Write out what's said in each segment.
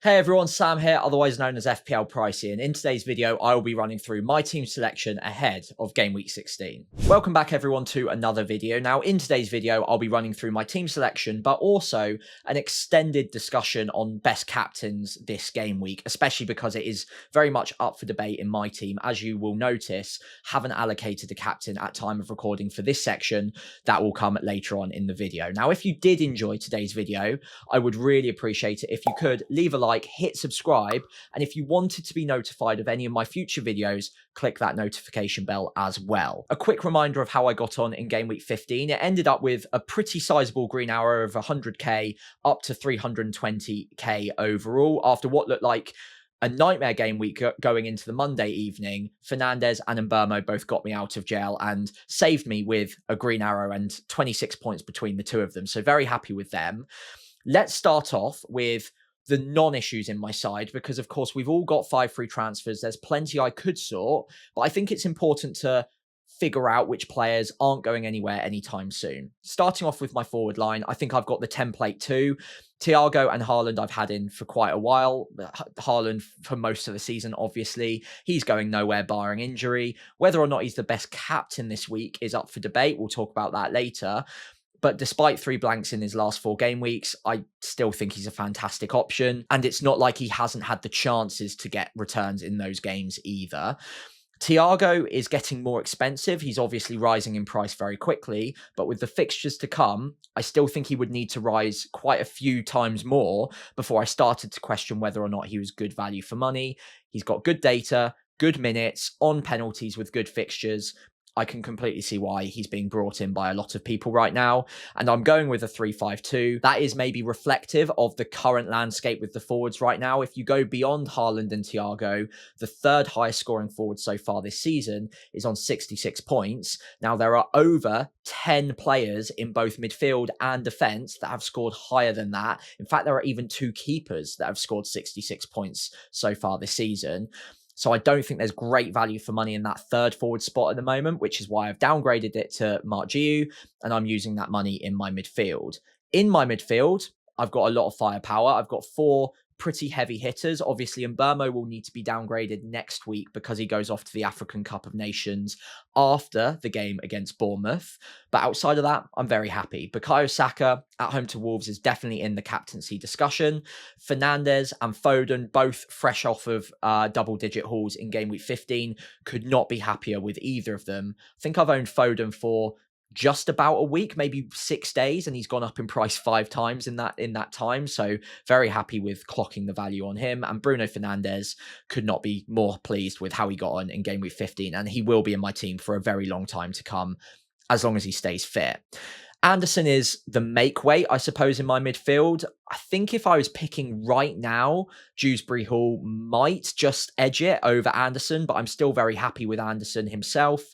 Hey everyone, Sam here, otherwise known as FPL Pricey, and in today's video, I will be running through my team selection ahead of Game Week 16. Welcome back everyone to another video. Now, in today's video, I'll be running through my team selection, but also an extended discussion on best captains this game week, especially because it is very much up for debate in my team. As you will notice, haven't allocated a captain at time of recording for this section. That will come later on in the video. Now, if you did enjoy today's video, I would really appreciate it if you could leave a like, hit subscribe, and if you wanted to be notified of any of my future videos, click that notification bell as well. A quick reminder of how I got on in Game Week 15. It ended up with a pretty sizable green arrow of 100k up to 320k overall after what looked like a nightmare game week going into the Monday evening. Fernandes and Mbeumo both got me out of jail and saved me with a green arrow and 26 points between the two of them. So very happy with them. Let's start off with the non-issues in my side, because of course we've all got 5 free transfers. There's plenty I could sort, but I think it's important to figure out which players aren't going anywhere anytime soon. Starting off with my forward line, I think I've got the template too. Thiago and Haaland I've had in for quite a while. Haaland for most of the season, obviously. He's going nowhere barring injury. Whether or not he's the best captain this week is up for debate. We'll talk about that later. But despite 3 blanks in his last 4 game weeks, I still think he's a fantastic option. And it's not like he hasn't had the chances to get returns in those games either. Thiago is getting more expensive. He's obviously rising in price very quickly, but with the fixtures to come, I still think he would need to rise quite a few times more before I started to question whether or not he was good value for money. He's got good data, good minutes, on penalties with good fixtures. I can completely see why he's being brought in by a lot of people right now. And I'm going with a 3-5-2. That is maybe reflective of the current landscape with the forwards right now. If you go beyond Haaland and Thiago, the third highest scoring forward so far this season is on 66 points. Now, there are over 10 players in both midfield and defence that have scored higher than that. In fact, there are even 2 keepers that have scored 66 points so far this season. So I don't think there's great value for money in that third forward spot at the moment, which is why I've downgraded it to Mark Giu, and I'm using that money in my midfield. In my midfield, I've got a lot of firepower. I've got 4 pretty heavy hitters. Obviously, Mbeumo will need to be downgraded next week because he goes off to the African Cup of Nations after the game against Bournemouth. But outside of that, I'm very happy. Bukayo Saka at home to Wolves is definitely in the captaincy discussion. Fernandes and Foden, both fresh off of double-digit hauls in Game Week 15, could not be happier with either of them. I think I've owned Foden for just about a week, maybe 6 days, and he's gone up in price 5 times in that time. So very happy with clocking the value on him. And Bruno Fernandes, could not be more pleased with how he got on in Game Week 15, and he will be in my team for a very long time to come, as long as he stays fit. Anderson is the make weight, I suppose, in my midfield. I think if I was picking right now, Dewsbury Hall might just edge it over Anderson, but I'm still very happy with Anderson himself.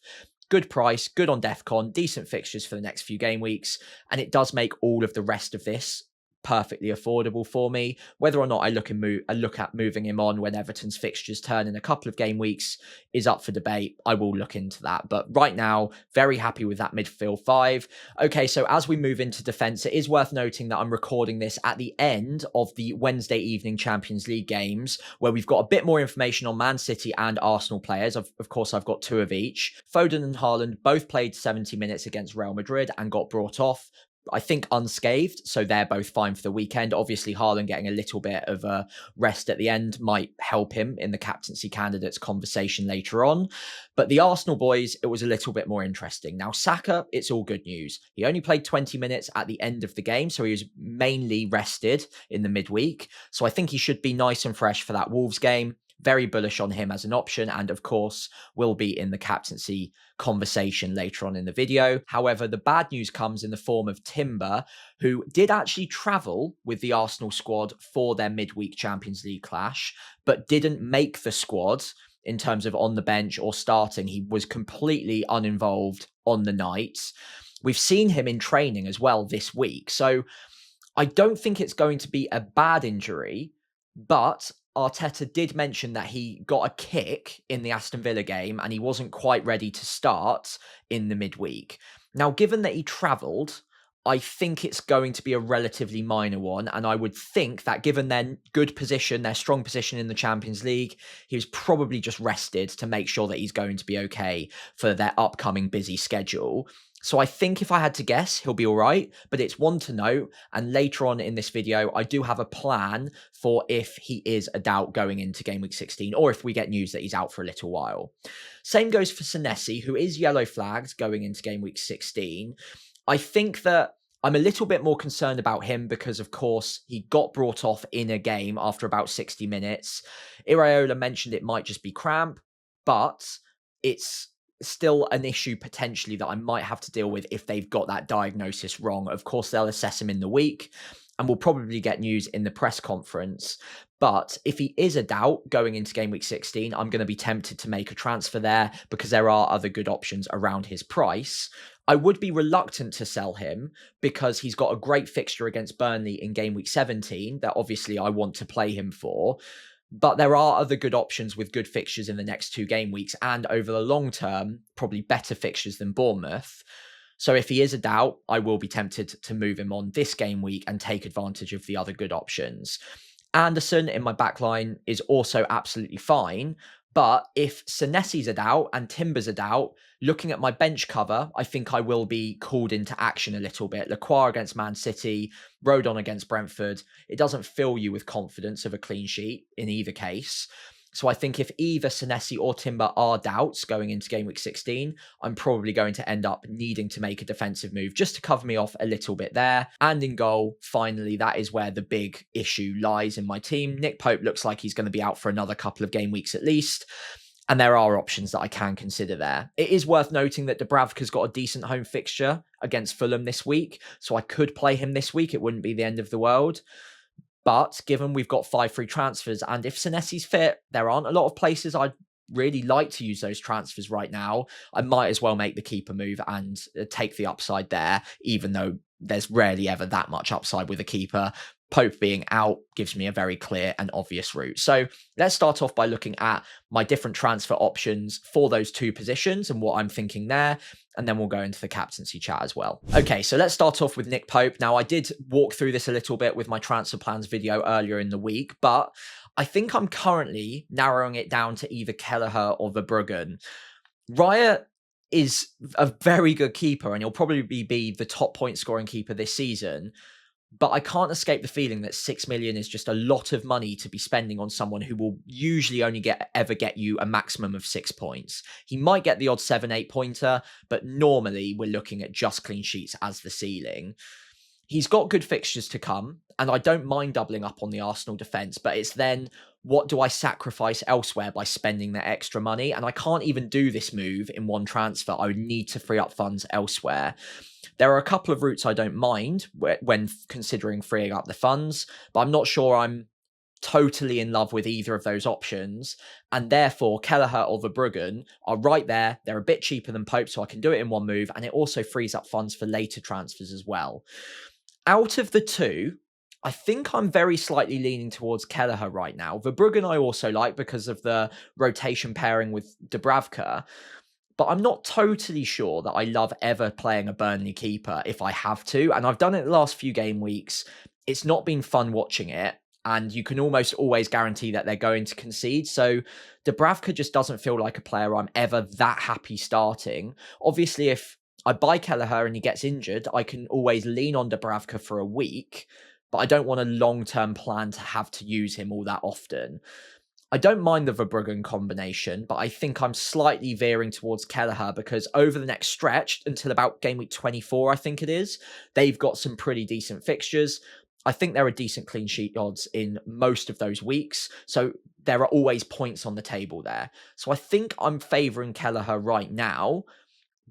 Good price, good on DEFCON, decent fixtures for the next few game weeks, and it does make all of the rest of this perfectly affordable for me. Whether or not I look at moving him on when Everton's fixtures turn in a couple of game weeks is up for debate. I will look into that. But right now, very happy with that midfield 5. Okay, so as we move into defence, it is worth noting that I'm recording this at the end of the Wednesday evening Champions League games, where we've got a bit more information on Man City and Arsenal players. Of course, I've got 2 of each. Foden and Haaland both played 70 minutes against Real Madrid and got brought off, I think, unscathed, so they're both fine for the weekend. Obviously, Haaland getting a little bit of a rest at the end might help him in the captaincy candidates conversation later on. But the Arsenal boys, it was a little bit more interesting. Now, Saka, it's all good news. He only played 20 minutes at the end of the game, so he was mainly rested in the midweek. So I think he should be nice and fresh for that Wolves game. Very bullish on him as an option, and of course will be in the captaincy conversation later on in the video. However, the bad news comes in the form of Timber, who did actually travel with the Arsenal squad for their midweek Champions League clash, but didn't make the squad in terms of on the bench or starting. He was completely uninvolved on the night. We've seen him in training as well this week, so I don't think it's going to be a bad injury, but Arteta did mention that he got a kick in the Aston Villa game and he wasn't quite ready to start in the midweek. Now, given that he travelled, I think it's going to be a relatively minor one. And I would think that given their good position, their strong position in the Champions League, he was probably just rested to make sure that he's going to be okay for their upcoming busy schedule. So I think if I had to guess, he'll be all right, but it's one to note. And later on in this video, I do have a plan for if he is a doubt going into Game Week 16, or if we get news that he's out for a little while. Same goes for Senesi, who is yellow flagged going into Game Week 16. I think that I'm a little bit more concerned about him because, of course, he got brought off in a game after about 60 minutes. Iraola mentioned it might just be cramp, but it's still an issue potentially that I might have to deal with if they've got that diagnosis wrong. Of course, they'll assess him in the week and we'll probably get news in the press conference. But if he is a doubt going into Game Week 16, I'm going to be tempted to make a transfer there because there are other good options around his price. I would be reluctant to sell him because he's got a great fixture against Burnley in Game Week 17 that obviously I want to play him for. But there are other good options with good fixtures in the next 2 game weeks and over the long term, probably better fixtures than Bournemouth. So if he is a doubt, I will be tempted to move him on this game week and take advantage of the other good options. Anderson in my backline is also absolutely fine. But if Senesi's a doubt and Timber's a doubt, looking at my bench cover, I think I will be called into action a little bit. Lacroix against Man City, Rodon against Brentford. It doesn't fill you with confidence of a clean sheet in either case. So I think if either Senesi or Timber are doubts going into Game Week 16, I'm probably going to end up needing to make a defensive move just to cover me off a little bit there. And in goal, finally, that is where the big issue lies in my team. Nick Pope looks like he's going to be out for another couple of game weeks at least. And there are options that I can consider there. It is worth noting that Dubravka's got a decent home fixture against Fulham this week. So I could play him this week. It wouldn't be the end of the world. But given we've got 5 free transfers, and if Senesi's fit, there aren't a lot of places I'd really like to use those transfers right now. I might as well make the keeper move and take the upside there, even though there's rarely ever that much upside with a keeper. Pope being out gives me a very clear and obvious route. So let's start off by looking at my different transfer options for those 2 positions and what I'm thinking there. And then we'll go into the captaincy chat as well. Okay, so let's start off with Nick Pope. Now, I did walk through this a little bit with my transfer plans video earlier in the week, but I think I'm currently narrowing it down to either Kelleher or Verbruggen. Raya is a very good keeper and he'll probably be the top point scoring keeper this season. But I can't escape the feeling that 6 million is just a lot of money to be spending on someone who will usually only ever get you a maximum of 6 points. He might get the odd 7-8 pointer, but normally we're looking at just clean sheets as the ceiling. He's got good fixtures to come, and I don't mind doubling up on the Arsenal defence, but it's then, what do I sacrifice elsewhere by spending that extra money? And I can't even do this move in one transfer. I would need to free up funds elsewhere. There are a couple of routes I don't mind when considering freeing up the funds, but I'm not sure I'm totally in love with either of those options. And therefore, Kelleher or Verbruggen are right there. They're a bit cheaper than Pope, so I can do it in one move. And it also frees up funds for later transfers as well. Out of the 2, I think I'm very slightly leaning towards Kelleher right now. Verbruggen I also like because of the rotation pairing with Dubravka. But I'm not totally sure that I love ever playing a Burnley keeper if I have to. And I've done it the last few game weeks. It's not been fun watching it. And you can almost always guarantee that they're going to concede. So Dubravka just doesn't feel like a player I'm ever that happy starting. Obviously, if I buy Kelleher and he gets injured, I can always lean on Dubravka for a week. But I don't want a long-term plan to have to use him all that often. I don't mind the Verbruggen combination, but I think I'm slightly veering towards Kelleher because over the next stretch, until about game week 24, I think it is, they've got some pretty decent fixtures. I think there are decent clean sheet odds in most of those weeks, so there are always points on the table there. So I think I'm favouring Kelleher right now,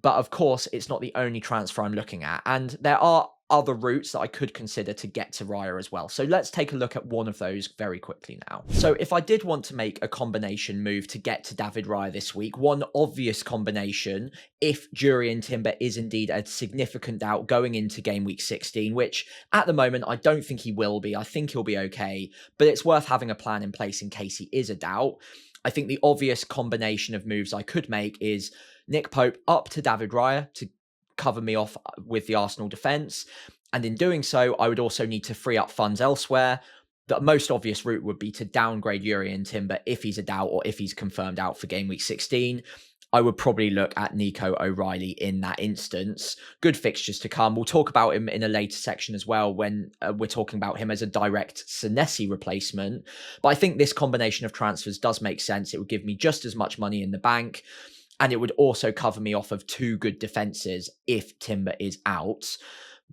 but of course, it's not the only transfer I'm looking at, and there are other routes that I could consider to get to Raya as well. So let's take a look at one of those very quickly now. So if I did want to make a combination move to get to David Raya this week, one obvious combination, if Jurriën Timber is indeed a significant doubt going into game week 16, which at the moment I don't think he will be. I think he'll be okay, but it's worth having a plan in place in case he is a doubt. I think the obvious combination of moves I could make is Nick Pope up to David Raya to cover me off with the Arsenal defence. And in doing so, I would also need to free up funds elsewhere. The most obvious route would be to downgrade Jurrien Timber if he's a doubt or if he's confirmed out for game week 16. I would probably look at Nico O'Reilly in that instance. Good fixtures to come. We'll talk about him in a later section as well when we're talking about him as a direct Senesi replacement. But I think this combination of transfers does make sense. It would give me just as much money in the bank, and it would also cover me off of 2 good defences if Timber is out.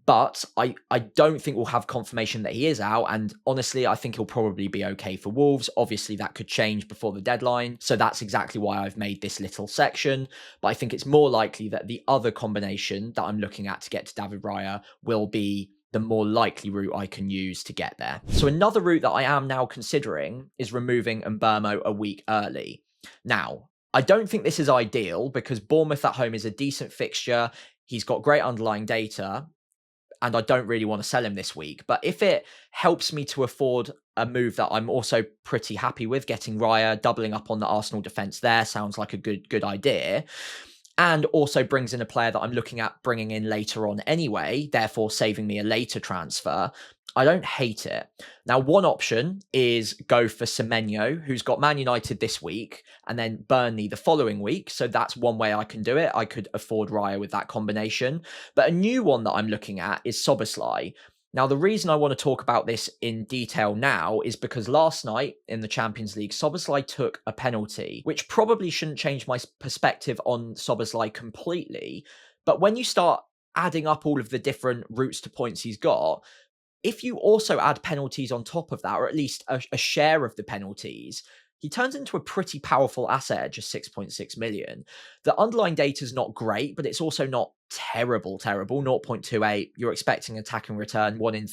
But I don't think we'll have confirmation that he is out. And honestly, I think he'll probably be okay for Wolves. Obviously, that could change before the deadline. So that's exactly why I've made this little section. But I think it's more likely that the other combination that I'm looking at to get to David Raya will be the more likely route I can use to get there. So another route that I am now considering is removing Mbeumo a week early. Now, I don't think this is ideal because Bournemouth at home is a decent fixture. He's got great underlying data, and I don't really want to sell him this week. But if it helps me to afford a move that I'm also pretty happy with, getting Raya, doubling up on the Arsenal defence there, sounds like a good idea. And also brings in a player that I'm looking at bringing in later on anyway, therefore saving me a later transfer, I don't hate it. Now, one option is go for Semenyo, who's got Man United this week, and then Burnley the following week. So that's one way I can do it. I could afford Raya with that combination. But a new one that I'm looking at is Szoboszlai. Now, the reason I want to talk about this in detail now is because last night in the Champions League, Szoboszlai took a penalty, which probably shouldn't change my perspective on Szoboszlai completely. But when you start adding up all of the different routes to points he's got, if you also add penalties on top of that, or at least a share of the penalties, he turns into a pretty powerful asset at just 6.6 million. The underlying data is not great, but it's also not terrible. 0.28. You're expecting attacking return 1 in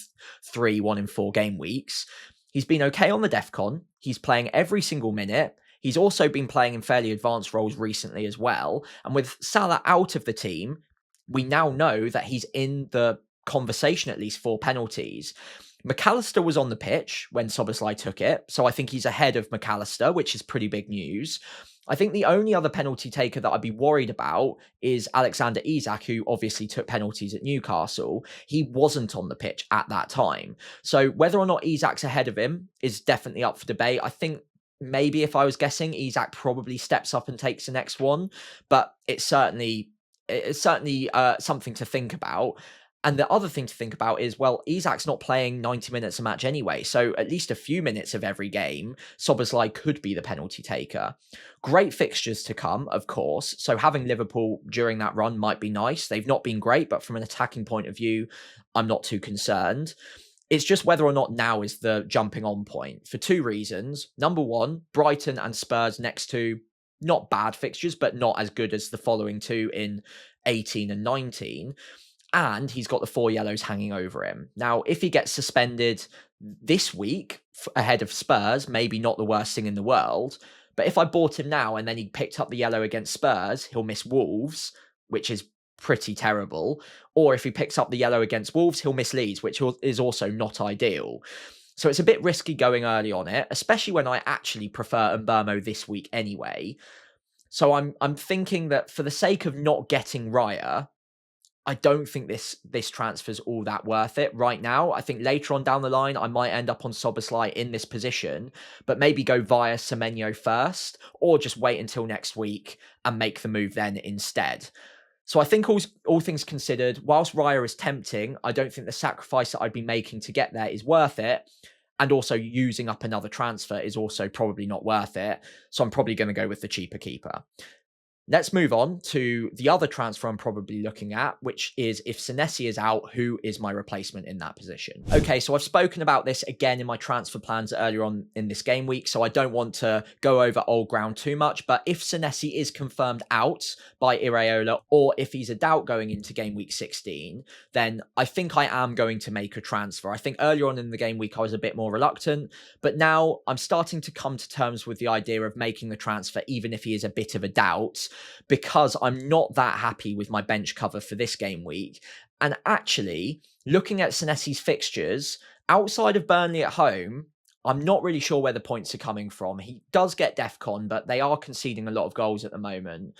3, 1 in 4 game weeks. He's been okay on the DEFCON. He's playing every single minute. He's also been playing in fairly advanced roles recently as well. And with Salah out of the team, we now know that he's in the conversation at least for penalties. McAllister was on the pitch when Szoboszlai took it, so I think he's ahead of McAllister, which is pretty big news. I think the only other penalty taker that I'd be worried about is Alexander Isak, who obviously took penalties at Newcastle. He wasn't on the pitch at that time. So whether or not Isak's ahead of him is definitely up for debate. I think maybe if I was guessing, Isak probably steps up and takes the next one, but it's certainly something to think about. And the other thing to think about is, well, Isak's not playing 90 minutes a match anyway, so at least a few minutes of every game, Szoboszlai could be the penalty taker. Great fixtures to come, of course, so having Liverpool during that run might be nice. They've not been great, but from an attacking point of view, I'm not too concerned. It's just whether or not now is the jumping on point, for 2 reasons. Number 1, Brighton and Spurs next to not bad fixtures, but not as good as the following 2 in 18 and 19. And he's got the 4 yellows hanging over him. Now, if he gets suspended this week ahead of Spurs, maybe not the worst thing in the world. But if I bought him now and then he picked up the yellow against Spurs, he'll miss Wolves, which is pretty terrible. Or if he picks up the yellow against Wolves, he'll miss Leeds, which is also not ideal. So it's a bit risky going early on it, especially when I actually prefer Mbeumo this week anyway. So I'm thinking that for the sake of not getting Raya, I don't think this transfer's all that worth it right now. I think later on down the line, I might end up on Szoboszlai in this position, but maybe go via Semenyo first, or just wait until next week and make the move then instead. So I think all things considered, whilst Raya is tempting, I don't think the sacrifice that I'd be making to get there is worth it. And also using up another transfer is also probably not worth it. So I'm probably going to go with the cheaper keeper. Let's move on to the other transfer I'm probably looking at, which is if Senesi is out, who is my replacement in that position? Okay, so I've spoken about this again in my transfer plans earlier on in this game week, so I don't want to go over old ground too much, but if Senesi is confirmed out by Iraola, or if he's a doubt going into game week 16, then I think I am going to make a transfer. I think earlier on in the game week I was a bit more reluctant, but now I'm starting to come to terms with the idea of making the transfer even if he is a bit of a doubt, because I'm not that happy with my bench cover for this game week. And actually, looking at Senesi's fixtures, outside of Burnley at home, I'm not really sure where the points are coming from. He does get DEFCON, but they are conceding a lot of goals at the moment.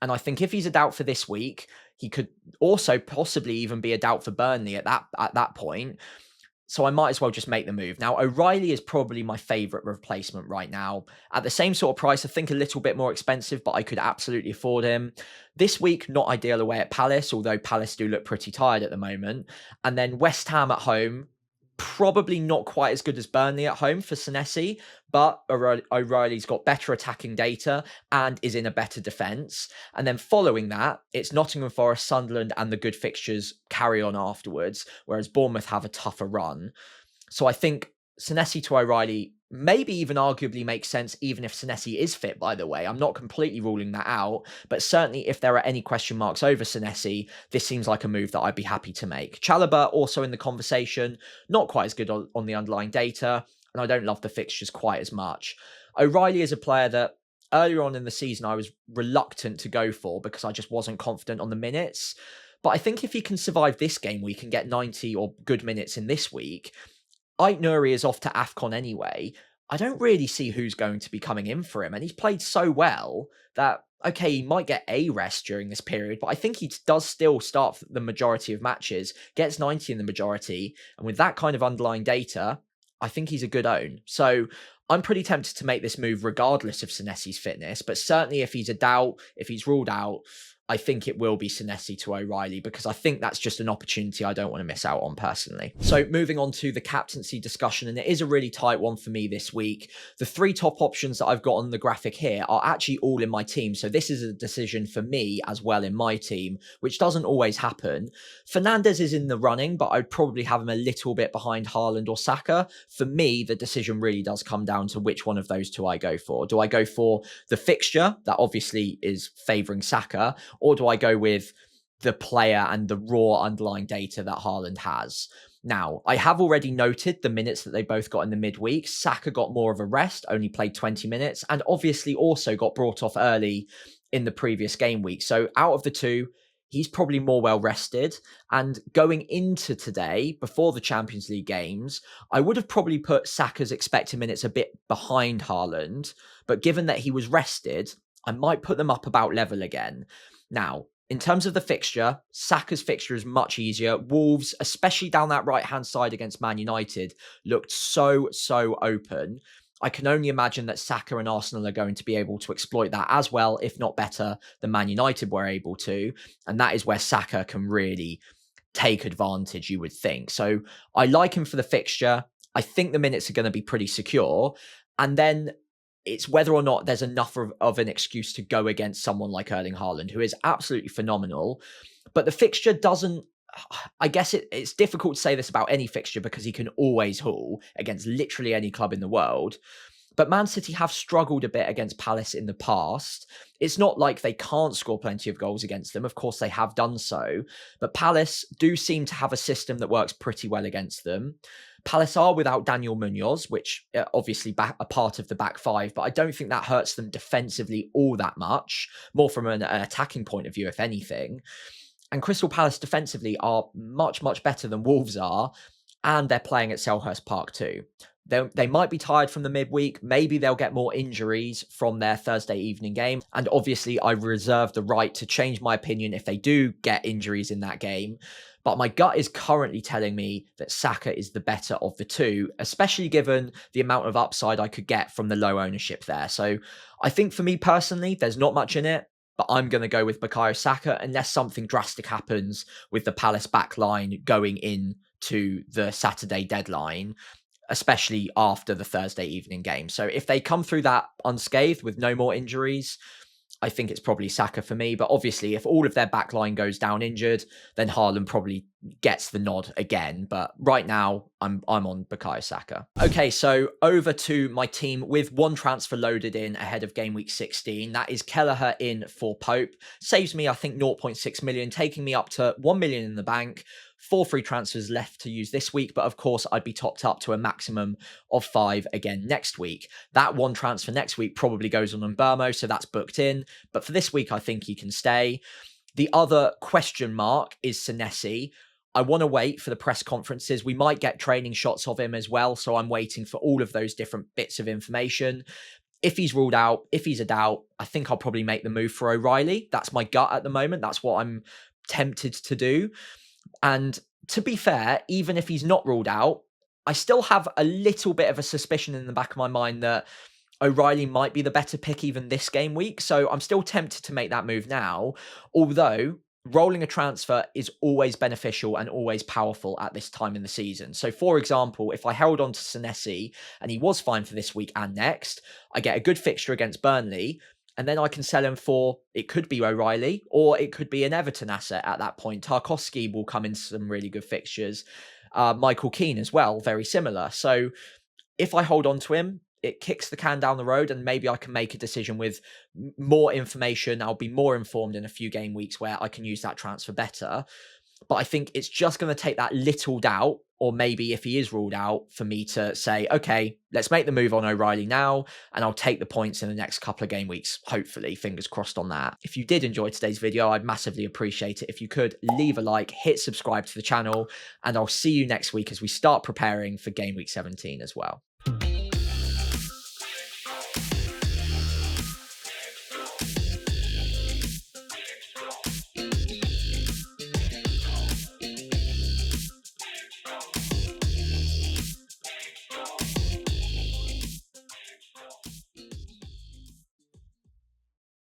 And I think if he's a doubt for this week, he could also possibly even be a doubt for Burnley at that point. So I might as well just make the move. Now, O'Reilly is probably my favourite replacement right now. At the same sort of price, I think a little bit more expensive, but I could absolutely afford him. This week, not ideal away at Palace, although Palace do look pretty tired at the moment. And then West Ham at home, probably not quite as good as Burnley at home for Senesi, but O'Reilly's got better attacking data and is in a better defence. And then following that, it's Nottingham Forest, Sunderland, and the good fixtures carry on afterwards, whereas Bournemouth have a tougher run. So I think Senesi to O'Reilly maybe even arguably makes sense, even if Senesi is fit, by the way. I'm not completely ruling that out, but certainly if there are any question marks over Senesi, this seems like a move that I'd be happy to make. Chalobah also in the conversation, not quite as good on the underlying data, and I don't love the fixtures quite as much. O'Reilly is a player that earlier on in the season I was reluctant to go for because I just wasn't confident on the minutes. But I think if he can survive this game week and get 90 or good minutes in this week, Ait Nouri is off to AFCON anyway. I don't really see who's going to be coming in for him. And he's played so well that, okay, he might get a rest during this period, but I think he does still start the majority of matches, gets 90 in the majority. And with that kind of underlying data, I think he's a good own. So I'm pretty tempted to make this move regardless of Senesi's fitness. But certainly if he's a doubt, if he's ruled out, I think it will be Senesi to O'Reilly because I think that's just an opportunity I don't want to miss out on personally. So moving on to the captaincy discussion, and it is a really tight one for me this week. The three top options that I've got on the graphic here are actually all in my team. So this is a decision for me as well in my team, which doesn't always happen. Fernandes is in the running, but I'd probably have him a little bit behind Haaland or Saka. For me, the decision really does come down to which one of those two I go for. Do I go for the fixture that obviously is favouring Saka, or do I go with the player and the raw underlying data that Haaland has? Now, I have already noted the minutes that they both got in the midweek. Saka got more of a rest, only played 20 minutes, and obviously also got brought off early in the previous game week. So out of the two, he's probably more well rested. And going into today, before the Champions League games, I would have probably put Saka's expected minutes a bit behind Haaland. But given that he was rested, I might put them up about level again. Now, in terms of the fixture, Saka's fixture is much easier. Wolves, especially down that right-hand side against Man United, looked so open. I can only imagine that Saka and Arsenal are going to be able to exploit that as well, if not better, than Man United were able to. And that is where Saka can really take advantage, you would think. So I like him for the fixture. I think the minutes are going to be pretty secure. And then it's whether or not there's enough of an excuse to go against someone like Erling Haaland, who is absolutely phenomenal. But the fixture doesn't, I guess it's difficult to say this about any fixture because he can always haul against literally any club in the world. But Man City have struggled a bit against Palace in the past. It's not like they can't score plenty of goals against them. Of course, they have done so. But Palace do seem to have a system that works pretty well against them. Palace are without Daniel Munoz, which obviously a part of the back five, but I don't think that hurts them defensively all that much, more from an attacking point of view, if anything. And Crystal Palace defensively are much better than Wolves are, and they're playing at Selhurst Park too. They might be tired from the midweek. Maybe they'll get more injuries from their Thursday evening game. And obviously, I reserve the right to change my opinion if they do get injuries in that game. But my gut is currently telling me that Saka is the better of the two, especially given the amount of upside I could get from the low ownership there. So I think for me personally, there's not much in it, but I'm going to go with Bukayo Saka unless something drastic happens with the Palace back line going into the Saturday deadline, especially after the Thursday evening game. So if they come through that unscathed with no more injuries, I think it's probably Saka for me. But obviously, if all of their backline goes down injured, then Haaland probably gets the nod again. But right now, I'm on Bukayo Saka. Okay, so over to my team with one transfer loaded in ahead of game week 16. That is Kelleher in for Pope. Saves me, I think, 0.6 million, taking me up to 1 million in the bank. 4 free transfers left to use this week, but of course I'd be topped up to a maximum of 5 again next week. That one transfer next week probably goes on Mbermo, so that's booked in. But for this week, I think he can stay. The other question mark is Senesi. I want to wait for the press conferences. We might get training shots of him as well, so I'm waiting for all of those different bits of information. If he's ruled out, if he's a doubt, I think I'll probably make the move for O'Reilly. That's my gut at the moment. That's what I'm tempted to do. And to be fair, even if he's not ruled out, I still have a little bit of a suspicion in the back of my mind that O'Reilly might be the better pick even this game week. So I'm still tempted to make that move now, although rolling a transfer is always beneficial and always powerful at this time in the season. So for example, if I held on to Senesi and he was fine for this week and next, I get a good fixture against Burnley, and then I can sell him for, it could be O'Reilly or it could be an Everton asset at that point. Tarkowski will come into some really good fixtures. Michael Keane as well, very similar. So if I hold on to him, it kicks the can down the road, and maybe I can make a decision with more information. I'll be more informed in a few game weeks where I can use that transfer better. But I think it's just going to take that little doubt, or maybe if he is ruled out, for me to say, okay, let's make the move on O'Reilly now, and I'll take the points in the next couple of game weeks, hopefully, fingers crossed on that. If you did enjoy today's video, I'd massively appreciate it if you could leave a like, hit subscribe to the channel, and I'll see you next week as we start preparing for Game Week 17 as well.